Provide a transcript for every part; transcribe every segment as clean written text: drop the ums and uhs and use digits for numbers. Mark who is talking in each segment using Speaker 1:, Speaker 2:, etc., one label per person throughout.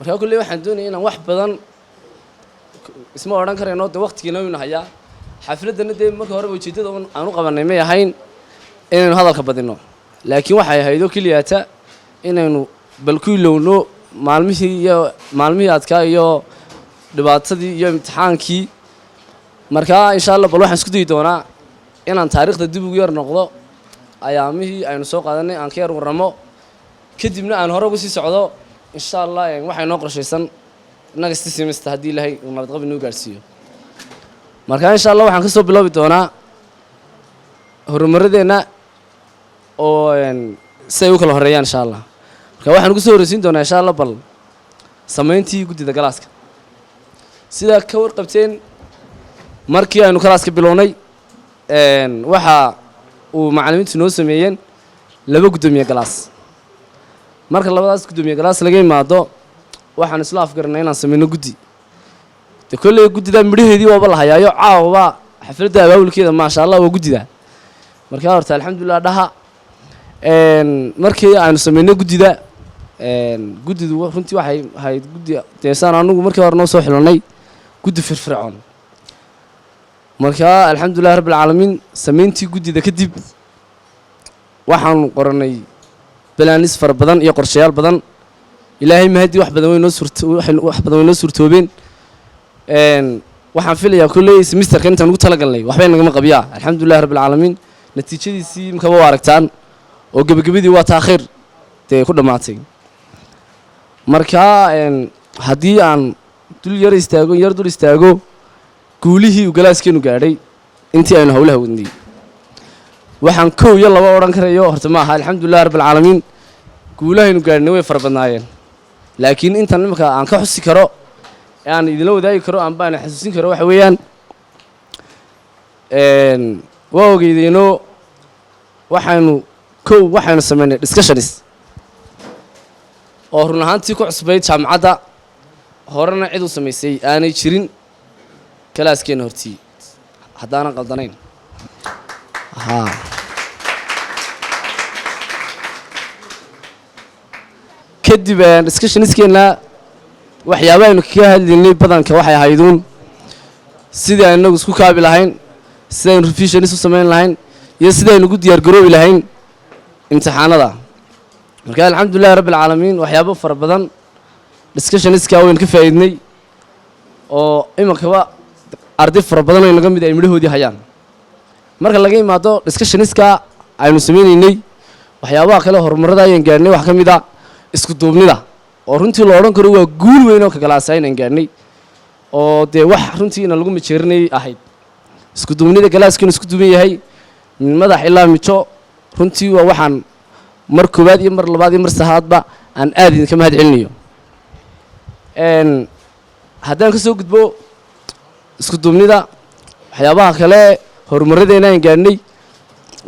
Speaker 1: markaa kulley waxaan doonaya inaan wax badan isma odhan karayno dee waqtigiina waynu hayaa xafladdana dee marka horeba ujeeddada aan u qabanay may ahayn inaynu hadalka badinno laakiin waxay ahayd oo keliyaata inaynu bal ku ilowno maalmihii adkaa iyo dhibaatadii iyo imtixaankii markaa insha allah bal waxaan isku dayi doonaa inaan taariikhda dib ugu yar noqdo ayaamihii aynu soo qaadanay aan ka yar warramo kadibna aan hore ugu sii socdo insha allah waxay noo qorshaysan next semester haddii ilaahay uu nabadqab inoo gaarsiiyo markaa insha allah waxaan ka soo bilaabi doonaa horumaradeenna oo si ay u kala horeeyaan insha allah markaa waxaan ugu soo horreysiin doonaa insha allah bal samayntii guddida galaaska sidaa ka warqabteen markii aynu galaaska bilownay waxa uu macallimiintu noo sameeyeen 2 guddoomiye galaas marka labadaas guddoomiye galaas laga imaado waxaan isla afgarnay inaan sameeyno guddi de kolley guddida midhaheedii waaba la hayaayo caawba xafladda abaabulkeeda maasha allah waa guddida markaa horta alxamdulilah dhaha markii aynu sameeyno guddida guddidu runtii waxay ahayd guddi deesaan anigu markii hore noo soo xilnay guddi firfircoon markaa alxamdulilah rabbil caalamiin sameyntii guddida kadib waxaan qoranay balaanis fara badan iyo qorshayaal badan ilaahay mahadi wax badan way noo suurtoobeen waxaan filayaa kulley semesterka intaan ugu talagalnay waxbay nagama qabiyaa alxamdulilah rabbil caalamiin natiijadiisii imkaba waa aragtaan oo gebagabadii waa taakhiir dee ku dhammaatay markaa haddii aan yar dul istaago guulihii uu galaaskeenu gaadhay intii aynu howlaha wadnay waxaan 1 iyo 2 odhan karayo horta ma aha alxamdulilah rabbil caalamiin guulahaynu gaadhnay way fara badnaayeen laakiin intan imika aan ka xusi karo aan idinla wadaagi karo aan baan xasuusin karo waxa weeyaan waa ogeydeenoo waxaynu sameynay discussions oo run ahaantii ku cusbayd jaamacadda horena cid u samaysay aanay jirin kalaaskeena hortii haddaanan qaldanayn kadib discussionskeenna waxyaaba aynu kaga hadlaynay badanka waxay ahayduun sidii aynu inagu isku kaabi lahayn sidii aynu revisionis u samayn lahayn iyo sidii aynu ugu diyaargaroobi lahayn imtixaanada marka alxamdulilah rabbil caalamiin waxyaabo fara badan discussioniska waynu ka faa'iidnay oo imankaba arday fara badan oo inaga mid ay midhahoodii hayaan marka laga imaado discussioniska aynu sameynaynay waxyaabaha kale horumarada ayaan gaadhnay wax ka mid ah isku duubnida oo runtii la odhan karo waa guul weyn oo ka galaasay inaan gaadhnay oo dee wax runtiina lagu majeerinay ahayd isku duubnida galaaskiinu isku duuban yahay min madax ilaa mijo runtii waa waxaan mar koowaad iyo mar labaad iyo mar saddexaadba aan aad idinka mahad celinayo haddaan ka soo gudbo isku duubnida waxyaabaha kale horumaradeenna aan gaadhnay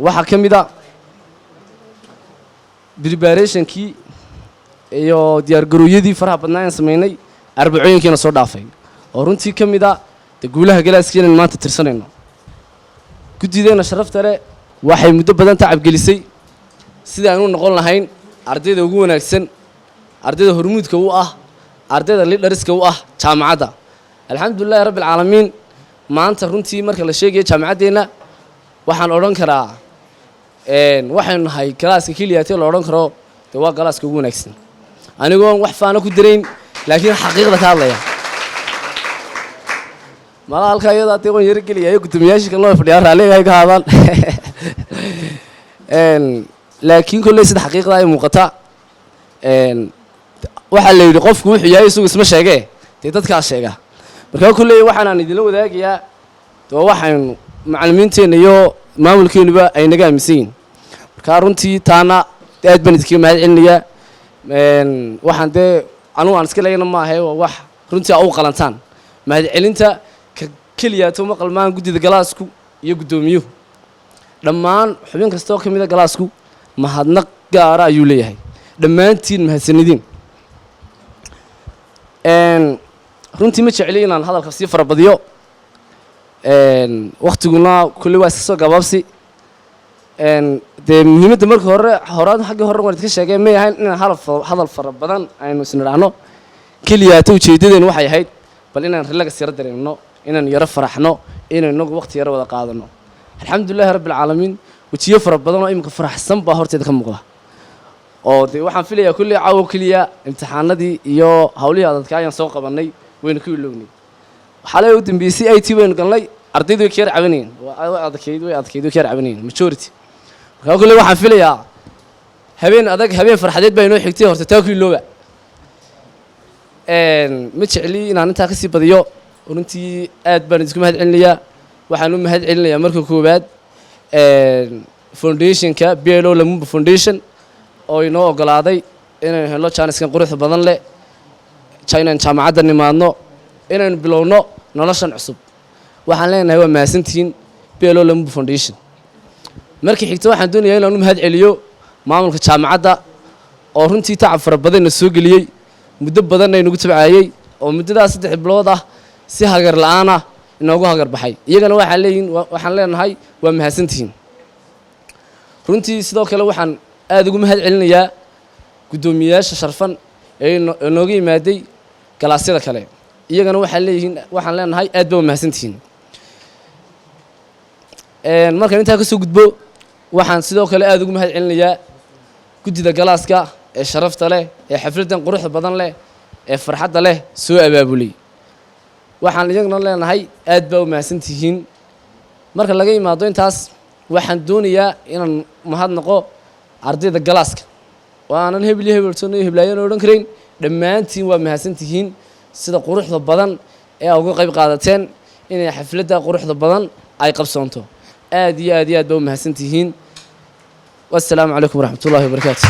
Speaker 1: waxaa ka mid a preparationkii iyo diyaargarooyadii faraha badnaa aan samaynay arbacooyinkiina soo dhaafay oo runtii ka mid a dee guulaha galaaskiina maanta tirsanayno guddideenna sharafta leh waxay muddo badan tacabgelisay sidii aan u noqon lahayn ardayda ugu wanaagsan ardayda hormuudka u ah ardayda lidhariska u ah jaamacadda alxamdulilahi rabbil caalamiin maanta runtii marka la sheegayo jaamacaddeenna waxaan odhan karaa waxaynu nahay galaaska keliyaatee la odhan karo dee waa galaaska ugu wanaagsan anigoon wax faana ku darayn laakiin xaqiiqda ka hadlaya mala halkaa iyadaa dee waan yaro geliyayo guddoomiyaashii kaloo fadhiyaa raalliga ay ka hadaan laakiin kolley sida xaqiiqda ay muuqata waxaa la yidhi qofku wuxuu yahay isagu isma sheegee dee dadkaa sheega markaa kolley waxaanaan idinla wadaagayaa dee waxaynu macallimiinteenna iyo maamulkeennuba ay naga aaminsan yihin markaa runtii taana aad baan idinkaga mahad celinayaa waxaan dee anugu aan iska leeyana ma ahe waa wax runtii a u qalantaan mahad celinta ka keliyaato ma qalmaan guddida galaasku iyo guddoomiyuhu dhammaan xubin kastoo ka mida galaasku mahadnaq gaara ayuu leeyahay dhammaantiin mahadsanidin runtii ma jecli inaan hadalka sii farabadiyo waktiguna kulli waa iska soo gabaabsi dee muhiimadda marka horaan xagga hore waan idinka sheegay may ahayn inaan hadal fara badan aynu isnidhaahno keliya ta ujeedadeenu waxay ahayd bal inaan relax yara dareemno inaan yara faraxno inaan inagu waqti yara wada qaadano alxamdulillahi rabbil caalamiin wajiyo fara badan oo imika faraxsan baa horteeda ka muuqda oo de waxaan filayaa kulli caawa keliya imtixaanadii iyo hawlihii adadka ayaan soo qabanay wayna ku iloownay waxaa la u dambeysay IT waynu galnay ardaydu way ka yar cabanayeen way adkeyd way ka yar cabanayeen majority marka kulli waxaan filayaa habeen adag habeen farxadeed baa inoo xigtay horta taa ku ilooba ma jecli inaan intaa ka sii badiyo runtii aad baan isku mahad celinayaa waxaan u mahad celinayaa marka koowaad foundationka BLO Lumumba Foundation oo inoo ogolaaday inaan helo jaaniskan quruxda badan leh China jaamacadda nimaadno inaan bilowno noloshan cusub waxaan leenahay waa mahadsantihiin BLO Lumumba Foundation markii xigta waxaan doonayaa inaan u mahad celiyo maamulka jaamacadda oo runtii tacab fara badan soo geliyay muddo badan ay nagu tabcaayay oo muddadaas 3 bilood ah si hagar la'aan ah inoogu hagar baxay iyagana waxaan leenahay waa mahadsantihiin runtii sidoo kale waxaan aad ugu mahad celinayaa gudoomiyaasha sharfan ee inooga yimaaday galaasyada kale iyagana waxaan leenahay aad baa mahadsantihiin markaan intaa ka soo gudbo waxaan sidoo kale aad ugu mahad celinayaa gudida galaaska ee sharafta leh ee xafladan quruxda badan leh ee farxadda leh soo abaabulay waxaan iyagana leenahay aad baa mahadsantihiin marka laga yimaado intaas waxaan doonayaa inaan mahadnaqo ardayda galaaska waanan heblaayeen oo dhan karayn dhammaantiin waa mahadsantihiin sida quruxda badan ee uga qayb qaadateen inay xafladda quruxda badan ay qabsoonto aad iyo aad baa mahadsantihiin wassalaamu calaykum waraxmatullaahi wabarakaatuh